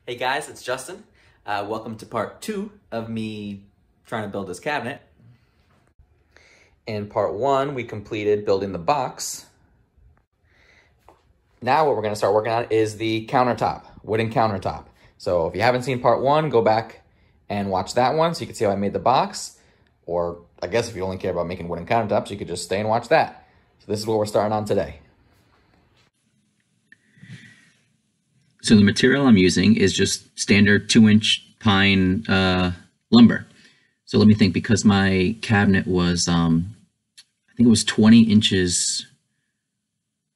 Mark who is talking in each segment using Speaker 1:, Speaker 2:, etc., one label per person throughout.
Speaker 1: Hey guys, it's Justin. Welcome to part 2 of me trying to build this cabinet. In part 1, we completed building the box. Now what we're going to start working on is the countertop, wooden countertop. So if you haven't seen part 1, go back and watch that one so you can see how I made the box. Or I guess if you only care about making wooden countertops, you could just stay and watch that. So this is what we're starting on today.
Speaker 2: So the material I'm using is just standard 2-inch pine lumber. So let me think, because my cabinet was, I think it was 20 inches,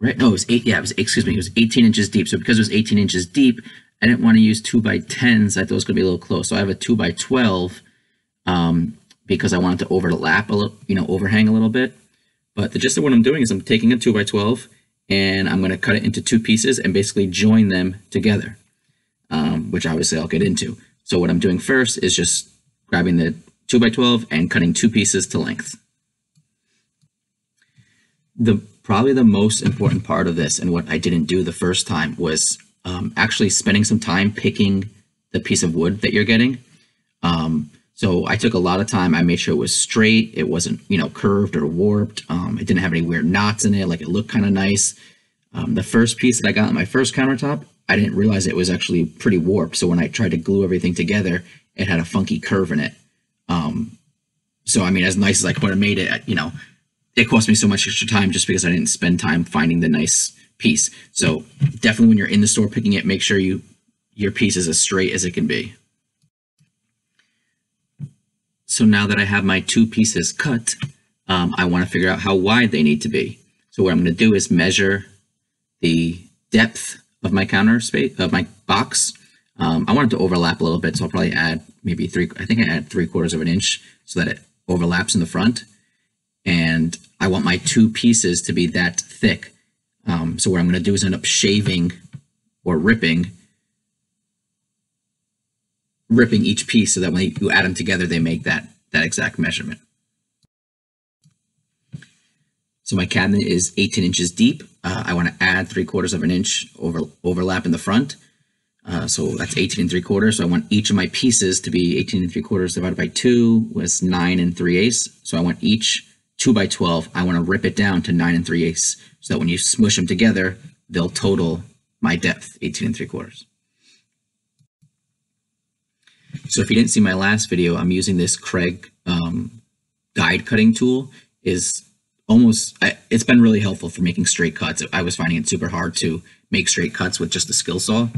Speaker 2: right? No, it was it was 18 inches deep. So because it was 18 inches deep, I didn't want to use 2x10s. I thought it was going to be a little close. So I have a 2x12 because I wanted to overlap a little, overhang a little bit. But the gist of what I'm doing is I'm taking a 2x12 and I'm going to cut it into 2 pieces and basically join them together, which obviously I'll get into. So what I'm doing first is just grabbing the 2x12 and cutting 2 pieces to length. Probably the most important part of this, and what I didn't do the first time, was actually spending some time picking the piece of wood that you're getting. So I took a lot of time. I made sure it was straight. It wasn't, curved or warped. It didn't have any weird knots in it. Like, it looked kind of nice. The first piece that I got on my first countertop, I didn't realize it was actually pretty warped. So when I tried to glue everything together, it had a funky curve in it. So, I mean, as nice as I could have made it, it cost me so much extra time just because I didn't spend time finding the nice piece. So definitely when you're in the store picking it, make sure your piece is as straight as it can be. So now that I have my 2 pieces cut, I want to figure out how wide they need to be. So what I'm going to do is measure the depth of my counter space, of my box. I want it to overlap a little bit, so I'll probably add maybe I think I add 3/4 of an inch so that it overlaps in the front. And I want my 2 pieces to be that thick. So what I'm going to do is end up shaving or ripping each piece so that when you add them together, they make that exact measurement. So my cabinet is 18 inches deep. I want to add 3/4 of an inch overlap in the front. So that's 18 3/4. So I want each of my pieces to be 18 3/4 divided by 2 was 9 3/8. So I want each 2x12, I want to rip it down to 9 3/8 so that when you smush them together, they'll total my depth, 18 3/4. So if you didn't see my last video, I'm using this Craig guide cutting tool. It's been really helpful for making straight cuts. I was finding it super hard to make straight cuts with just a skill saw.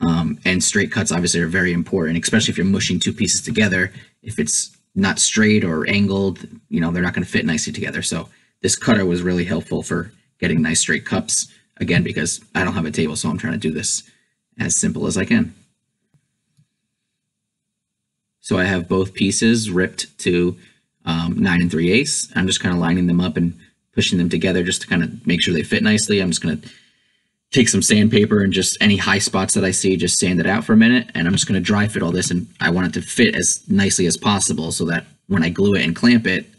Speaker 2: And straight cuts obviously are very important, especially if you're mushing 2 pieces together. If it's not straight or angled, they're not going to fit nicely together. So this cutter was really helpful for getting nice straight cups, again, because I don't have a table, so I'm trying to do this as simple as I can. So I have both pieces ripped to 9 3/8. I'm just kind of lining them up and pushing them together just to kind of make sure they fit nicely. I'm just going to take some sandpaper and just any high spots that I see, just sand it out for a minute. And I'm just going to dry fit all this. And I want it to fit as nicely as possible so that when I glue it and clamp it,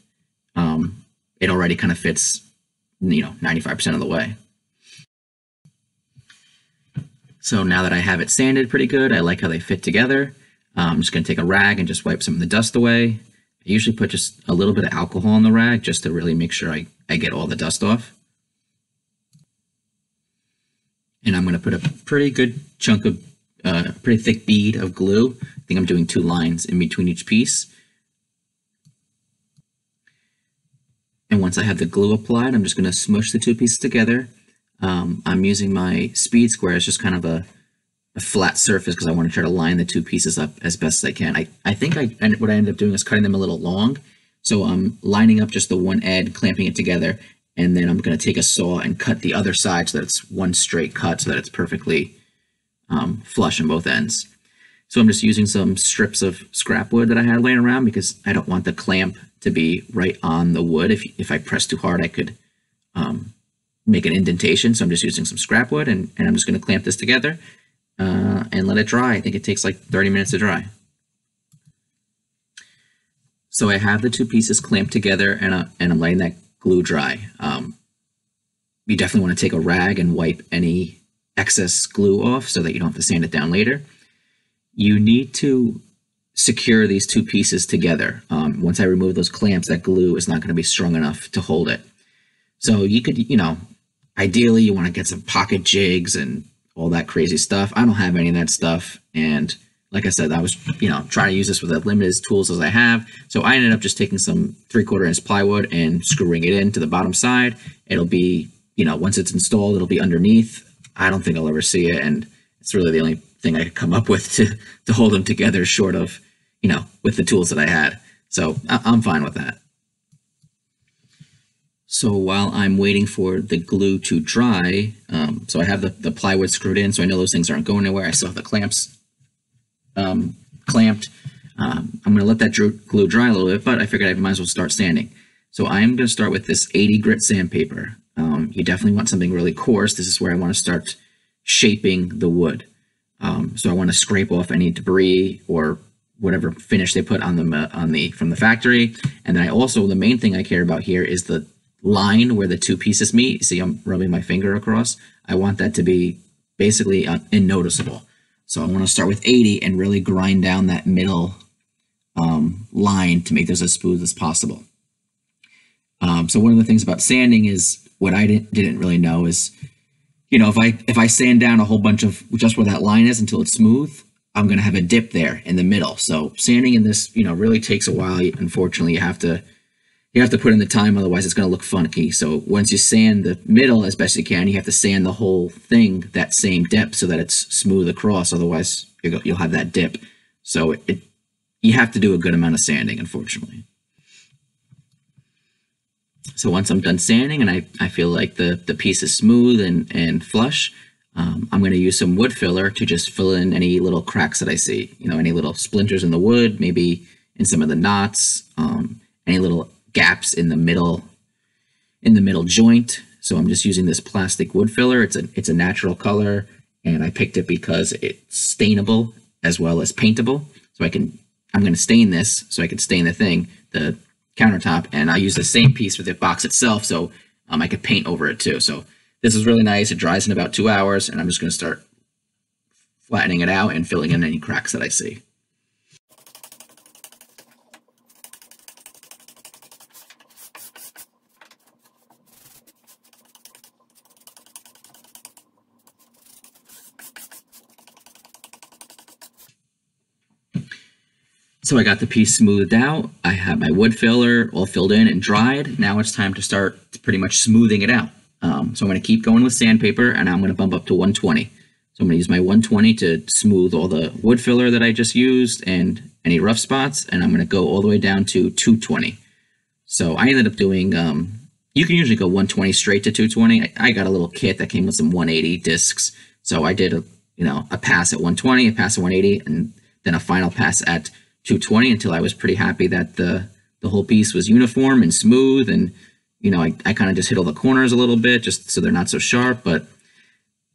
Speaker 2: it already kind of fits, 95% of the way. So now that I have it sanded pretty good, I like how they fit together. I'm just going to take a rag and just wipe some of the dust away. I usually put just a little bit of alcohol on the rag just to really make sure I get all the dust off. And I'm going to put a pretty good chunk of, pretty thick bead of glue. I think I'm doing 2 lines in between each piece. And once I have the glue applied, I'm just going to smush the 2 pieces together. I'm using my speed square as just kind of a flat surface because I want to try to line the 2 pieces up as best as I can. I think what I ended up doing is cutting them a little long. So I'm lining up just the one edge, clamping it together, and then I'm going to take a saw and cut the other side so that it's one straight cut so that it's perfectly flush on both ends. So I'm just using some strips of scrap wood that I had laying around because I don't want the clamp to be right on the wood. If I press too hard, I could make an indentation. So I'm just using some scrap wood and I'm just going to clamp this together and let it dry. I think it takes like 30 minutes to dry. So I have the 2 pieces clamped together and I'm letting that glue dry. You definitely want to take a rag and wipe any excess glue off so that you don't have to sand it down later. you need to secure these two pieces together. Once I remove those clamps, that glue is not going to be strong enough to hold it. So you could, ideally you want to get some pocket jigs and all that crazy stuff. I don't have any of that stuff. And like I said, I was, trying to use this with as limited tools as I have. So I ended up just taking some 3/4 inch plywood and screwing it into the bottom side. It'll be, once it's installed, it'll be underneath. I don't think I'll ever see it. And it's really the only thing I could come up with to hold them together short of, with the tools that I had. So I'm fine with that. So while I'm waiting for the glue to dry, so I have the plywood screwed in, so I know those things aren't going anywhere. I still have the clamps clamped. I'm going to let that glue dry a little bit, but I figured I might as well start sanding. So I'm going to start with this 80 grit sandpaper. You definitely want something really coarse. This is where I want to start shaping the wood. So I want to scrape off any debris or whatever finish they put on from the factory. And then the main thing I care about here is the line where the two pieces meet. See, I'm rubbing my finger across. I want that to be basically unnoticeable. So I want to start with 80 and really grind down that middle line to make those as smooth as possible. So one of the things about sanding is what I didn't really know is, if I sand down a whole bunch of just where that line is until it's smooth, I'm going to have a dip there in the middle. So sanding in this, really takes a while. Unfortunately, you have to put in the time, otherwise it's going to look funky. So once you sand the middle as best you can, you have to sand the whole thing that same depth so that it's smooth across. Otherwise, you'll have that dip. So you have to do a good amount of sanding, unfortunately. So once I'm done sanding and I feel like the piece is smooth and flush, I'm going to use some wood filler to just fill in any little cracks that I see. Any little splinters in the wood, maybe in some of the knots, any little gaps in the middle joint. So I'm just using this plastic wood filler. It's a natural color, and I picked it because it's stainable as well as paintable. So I'm going to stain this so I can stain the countertop, and I use the same piece for the box itself, so I could paint over it too. So this is really nice. It dries in about 2 hours, and I'm just going to start flattening it out and filling in any cracks that I see. So I got the piece smoothed out. I have my wood filler all filled in and dried. Now it's time to start pretty much smoothing it out. So I'm going to keep going with sandpaper, and I'm going to bump up to 120. So I'm going to use my 120 to smooth all the wood filler that I just used and any rough spots, and I'm going to go all the way down to 220. So I ended up doing, you can usually go 120 straight to 220. I got a little kit that came with some 180 discs. So I did a pass at 120, a pass at 180, and then a final pass at 220 until I was pretty happy that the whole piece was uniform and smooth. And I kind of just hit all the corners a little bit just so they're not so sharp, but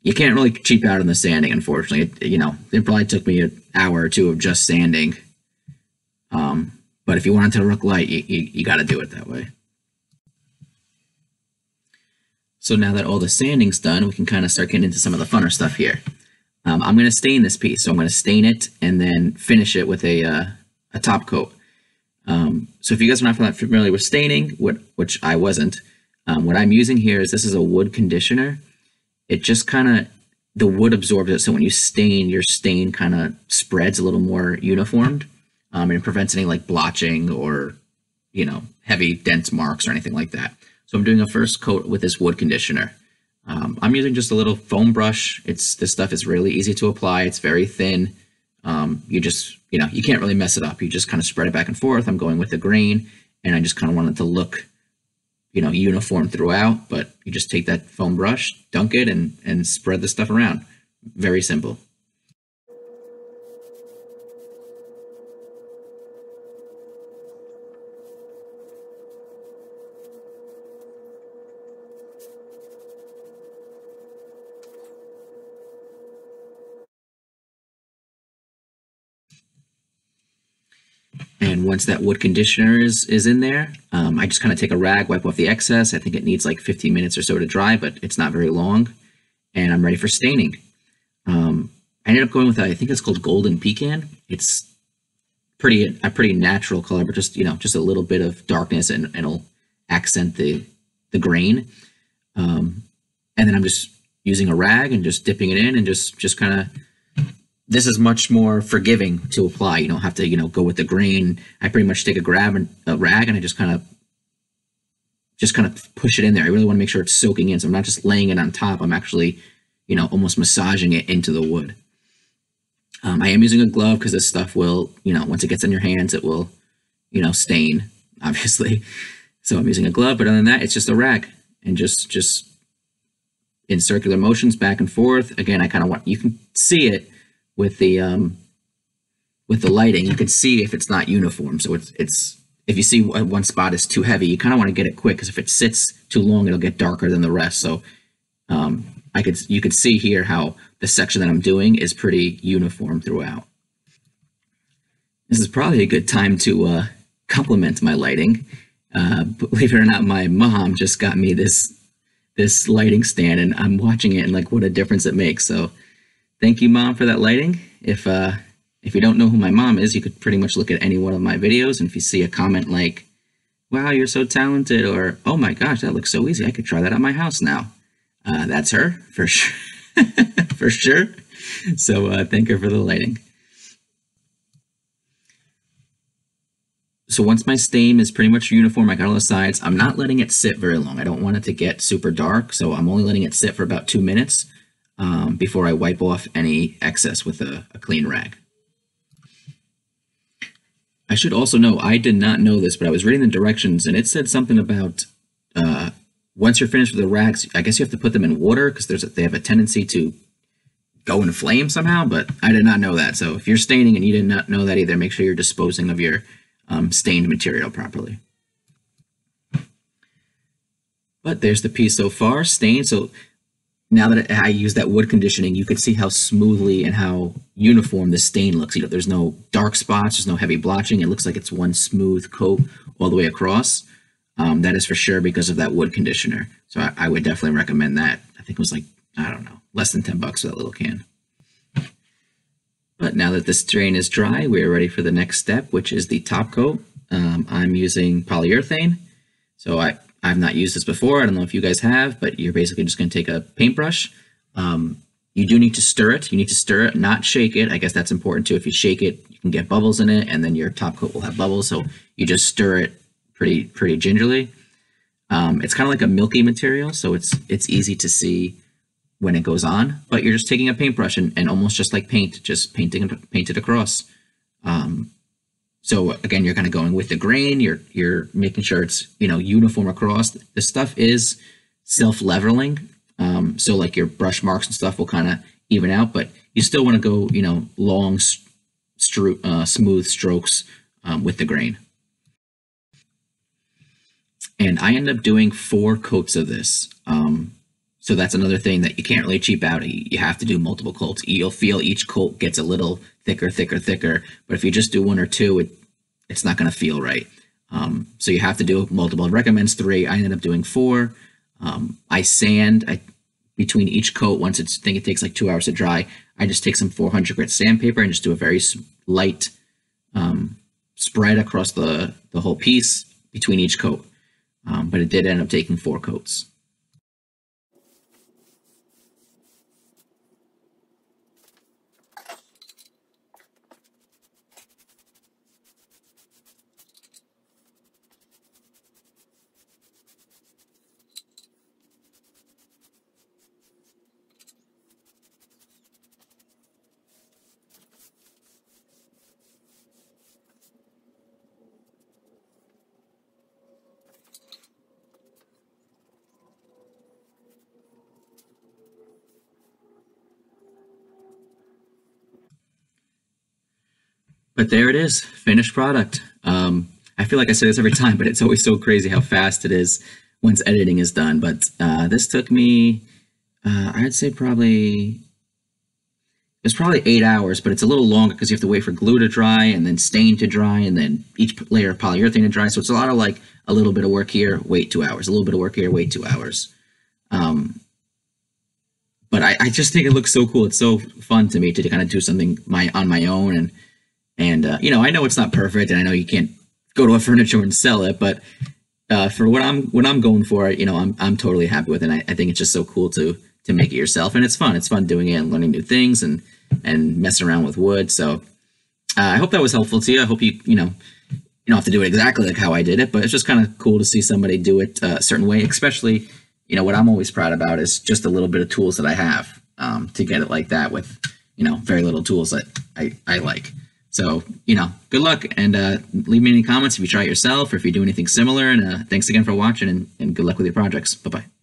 Speaker 2: you can't really cheap out on the sanding, unfortunately. It probably took me an hour or two of just sanding. But if you want it to look light, you got to do it that way. So now that all the sanding's done, we can kind of start getting into some of the funner stuff here. I'm going to stain this piece. So I'm going to stain it and then finish it with a top coat. So if you guys are not familiar with staining, which I wasn't, what I'm using here is this is a wood conditioner. It just the wood absorbs it. So when you stain, your stain kind of spreads a little more uniformed, and it prevents any like blotching or, heavy dense marks or anything like that. So I'm doing a first coat with this wood conditioner. I'm using just a little foam brush. This stuff is really easy to apply. It's very thin. You just, you can't really mess it up. You just kind of spread it back and forth. I'm going with the grain, and I just kind of want it to look, uniform throughout, but you just take that foam brush, dunk it, and spread the stuff around. Very simple. And once that wood conditioner is in there, I just kind of take a rag, wipe off the excess. I think it needs like 15 minutes or so to dry, but it's not very long. And I'm ready for staining. I ended up going with, I think it's called Golden Pecan. It's a pretty natural color, but just, just a little bit of darkness, and it'll accent the grain. And then I'm just using a rag and just dipping it in, and just kind of, this is much more forgiving to apply. You don't have to, go with the grain. I pretty much take a rag, and I just kind of push it in there. I really want to make sure it's soaking in. So I'm not just laying it on top. I'm actually, almost massaging it into the wood. I am using a glove because this stuff will, once it gets in your hands, it will, stain, obviously. So I'm using a glove, but other than that, it's just a rag, and just in circular motions back and forth. Again, I kind of want, you can see it with the lighting. You can see if it's not uniform. So it's if you see one spot is too heavy, you kind of want to get it quick, because if it sits too long, it'll get darker than the rest. So you could see here how the section that I'm doing is pretty uniform throughout. This is probably a good time to compliment my lighting. Believe it or not, my mom just got me this lighting stand, and I'm watching it and like, what a difference it makes. So thank you, Mom, for that lighting. If you don't know who my mom is, you could pretty much look at any one of my videos, and if you see a comment like, wow, you're so talented, or oh my gosh, that looks so easy, I could try that at my house now, that's her, for sure. For sure. So thank her for the lighting. So once my stain is pretty much uniform, I got all the sides, I'm not letting it sit very long. I don't want it to get super dark, so I'm only letting it sit for about 2 minutes before I wipe off any excess with a clean rag. I should also know, I did not know this, but I was reading the directions, and it said something about once you're finished with the rags, I guess you have to put them in water, because they have a tendency to go in flame somehow, but I did not know that. So if you're staining and you did not know that either, make sure you're disposing of your stained material properly. But there's the piece so far, stained. So now that I use that wood conditioning, you can see how smoothly and how uniform the stain looks. There's no dark spots, there's no heavy blotching. It looks like it's one smooth coat all the way across. That is for sure because of that wood conditioner. So I would definitely recommend that. I think it was like, I don't know, less than $10 for that little can. But now that the stain is dry, we are ready for the next step, which is the top coat. I'm using polyurethane. So I've not used this before. I don't know if you guys have, but you're basically just going to take a paintbrush. You do need to stir it. You need to stir it, not shake it. I guess that's important too. If you shake it, you can get bubbles in it, and then your top coat will have bubbles. So you just stir it pretty gingerly. It's kind of like a milky material, so it's easy to see when it goes on, but you're just taking a paintbrush and almost just like paint, just paint it across. So again, you're kind of going with the grain, you're making sure it's, uniform across. This stuff is self-leveling. So like your brush marks and stuff will kind of even out, but you still want to go, long, smooth strokes with the grain. And I ended up doing 4 coats of this. So that's another thing that you can't really cheap out. You have to do multiple coats. You'll feel each coat gets a little thicker. But if you just do 1 or 2, it's not going to feel right. So you have to do multiple. It recommends 3. I ended up doing 4. I sand between each coat. Once I think it takes like 2 hours to dry, I just take some 400 grit sandpaper and just do a very light spread across the whole piece between each coat. But it did end up taking 4 coats. But there it is, finished product. I feel like I say this every time, but it's always so crazy how fast it is once editing is done. But this took me, I'd say it's probably 8 hours, but it's a little longer because you have to wait for glue to dry and then stain to dry and then each layer of polyurethane to dry. So it's a lot of like a little bit of work here, wait 2 hours, a little bit of work here, wait 2 hours. But but I just think it looks so cool. It's so fun to me to kind of do something on my own, and you know, I know it's not perfect, and I know you can't go to a furniture and sell it, but for what I'm going for, you know, I'm totally happy with it. And I think it's just so cool to make it yourself, and it's fun. It's fun doing it and learning new things and messing around with wood. So I hope that was helpful to you. I hope you know, you don't have to do it exactly like how I did it, but it's just kind of cool to see somebody do it a certain way. Especially, you know, what I'm always proud about is just a little bit of tools that I have to get it like that with, you know, very little tools that I like. So, you know, good luck, and leave me any comments if you try it yourself or if you do anything similar. And thanks again for watching, and good luck with your projects. Bye-bye.